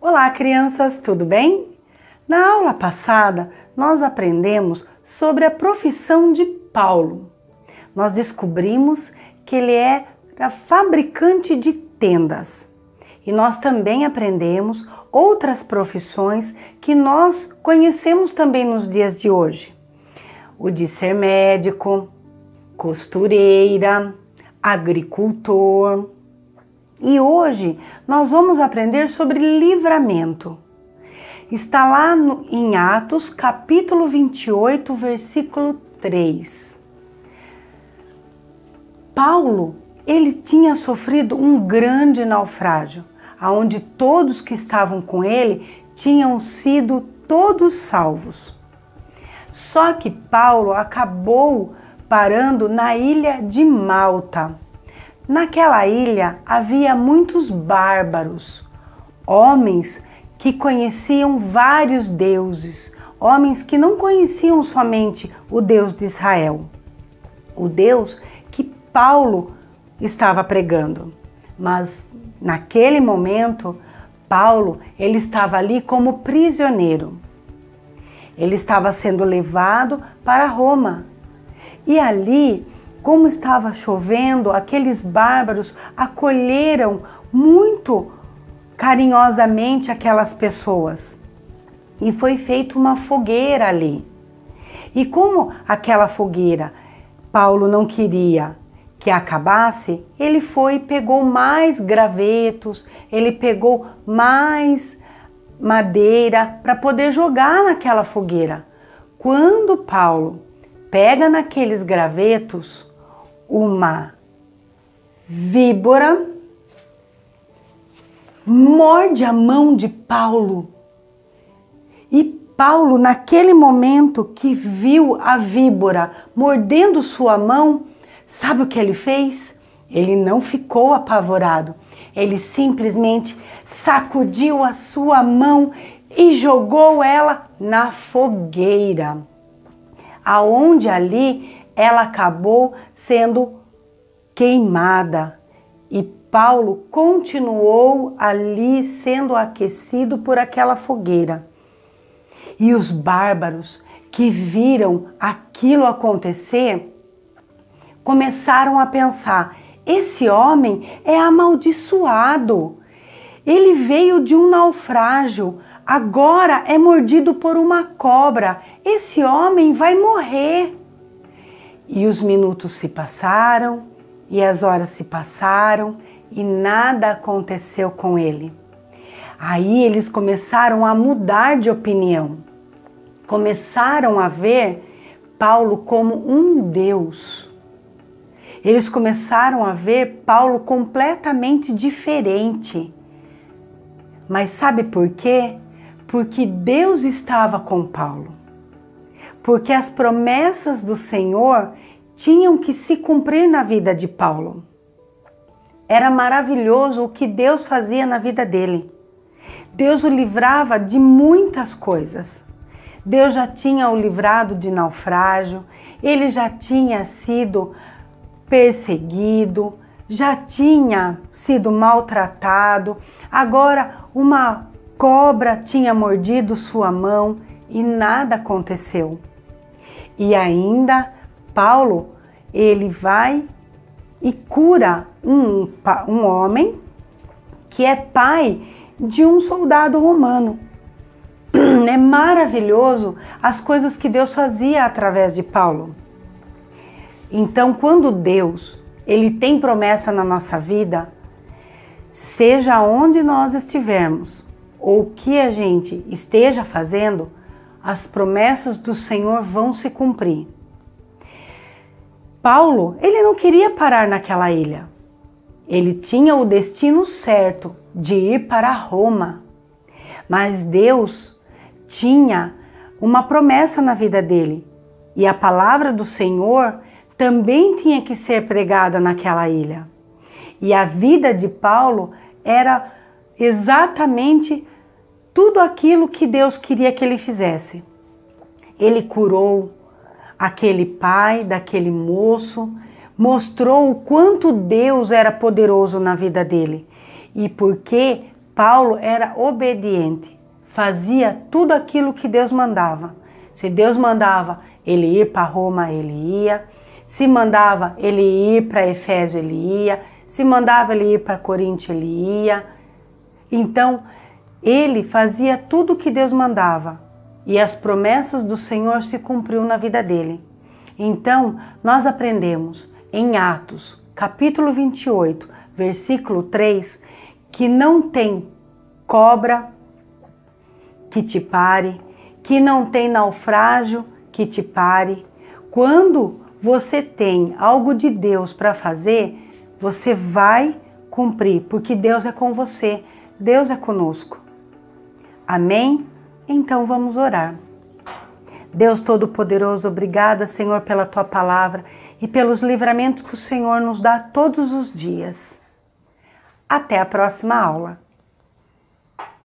Olá, crianças, tudo bem? Na aula passada, nós aprendemos sobre a profissão de Paulo. Nós descobrimos que ele era fabricante de tendas. E nós também aprendemos outras profissões que nós conhecemos também nos dias de hoje. O de ser médico, costureira, agricultor. E hoje nós vamos aprender sobre livramento. Está lá em Atos, capítulo 28, versículo 3. Paulo, ele tinha sofrido um grande naufrágio, onde todos que estavam com ele tinham sido todos salvos. Só que Paulo acabou parando na ilha de Malta. Naquela ilha havia muitos bárbaros, homens que conheciam vários deuses, homens que não conheciam somente o Deus de Israel, o Deus que Paulo estava pregando. Mas naquele momento, Paulo, ele estava ali como prisioneiro. Ele estava sendo levado para Roma. E ali, como estava chovendo, aqueles bárbaros acolheram muito carinhosamente aquelas pessoas. E foi feita uma fogueira ali. E como aquela fogueira Paulo não queria que acabasse, ele foi e pegou mais gravetos, ele pegou mais madeira para poder jogar naquela fogueira. Quando Paulo pega naqueles gravetos, uma víbora morde a mão de Paulo. E Paulo, naquele momento que viu a víbora mordendo sua mão, sabe o que ele fez? Ele não ficou apavorado. Ele simplesmente sacudiu a sua mão e jogou ela na fogueira, aonde ali ela acabou sendo queimada. E Paulo continuou ali sendo aquecido por aquela fogueira. E os bárbaros que viram aquilo acontecer começaram a pensar: esse homem é amaldiçoado. Ele veio de um naufrágio, agora é mordido por uma cobra. Esse homem vai morrer. E os minutos se passaram, e as horas se passaram, e nada aconteceu com ele. Aí eles começaram a mudar de opinião. Começaram a ver Paulo como um Deus. Eles começaram a ver Paulo completamente diferente. Mas sabe por quê? Porque Deus estava com Paulo. Porque as promessas do Senhor tinham que se cumprir na vida de Paulo. Era maravilhoso o que Deus fazia na vida dele. Deus o livrava de muitas coisas. Deus já tinha o livrado de naufrágio, ele já tinha sido perseguido, já tinha sido maltratado, agora uma cobra tinha mordido sua mão e nada aconteceu. E ainda Paulo, ele vai e cura um homem que é pai de um soldado romano. É maravilhoso as coisas que Deus fazia através de Paulo. Então, quando Deus, ele tem promessa na nossa vida, seja onde nós estivermos ou o que a gente esteja fazendo, as promessas do Senhor vão se cumprir. Paulo, ele não queria parar naquela ilha. Ele tinha o destino certo de ir para Roma. Mas Deus tinha uma promessa na vida dele. E a palavra do Senhor também tinha que ser pregada naquela ilha. E a vida de Paulo era exatamente tudo aquilo que Deus queria que ele fizesse. Ele curou aquele pai daquele moço, mostrou o quanto Deus era poderoso na vida dele. E porque Paulo era obediente, fazia tudo aquilo que Deus mandava. Se Deus mandava ele ir para Roma, ele ia. Se mandava ele ir para Efésio, ele ia. Se mandava ele ir para Corinto, ele ia. Então, ele fazia tudo o que Deus mandava e as promessas do Senhor se cumpriu na vida dele. Então, nós aprendemos em Atos, capítulo 28, versículo 3, que não tem cobra que te pare, que não tem naufrágio que te pare. Quando você tem algo de Deus para fazer, você vai cumprir, porque Deus é com você, Deus é conosco. Amém? Então vamos orar. Deus Todo-Poderoso, obrigada, Senhor, pela Tua palavra e pelos livramentos que o Senhor nos dá todos os dias. Até a próxima aula.